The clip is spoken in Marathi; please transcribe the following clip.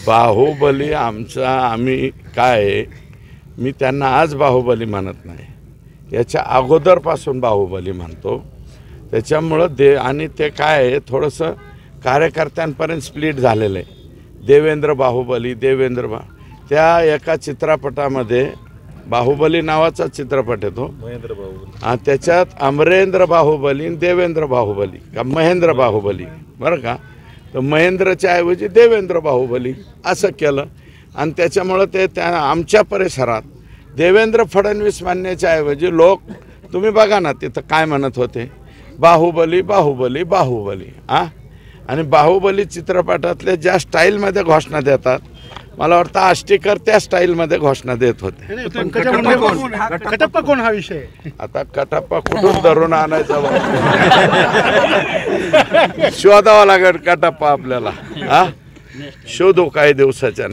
बाहुबली आमचा आम्ही काय, मी त्यांना आज बाहुबली म्हणत नाही, याच्या अगोदरपासून बाहुबली म्हणतो. त्याच्यामुळं आणि ते काय आहे, थोडंसं कार्यकर्त्यांपर्यंत स्प्लिट झालेलं आहे. देवेंद्र बाहुबली त्या एका चित्रपटामध्ये बाहुबली नावाचा चित्रपट येतो, त्याच्यात अमरेंद्र बाहुबली आणि देवेंद्र बाहुबली का महेंद्र बाहुबली, बरं का, तर महेंद्रच्या ऐवजी देवेंद्र बाहुबली असं केलं. आणि त्याच्यामुळं ते त्या आमच्या परिसरात देवेंद्र फडणवीस म्हणण्याच्या ऐवजी लोक, तुम्ही बघा ना तिथं काय म्हणत होते, बाहुबली बाहुबली बाहुबली. आणि बाहुबली चित्रपटातले ज्या स्टाईलमध्ये घोषणा देतात, मला वाटतं आष्टीकर त्या स्टाईलमध्ये घोषणा देत होते. कटप्पा कोण हा विषय, आता कटप्पा कुठून धरून आणायचा, शोधावा लागेल कटप्पा आपल्याला. शोधू काही दिवसाच्या.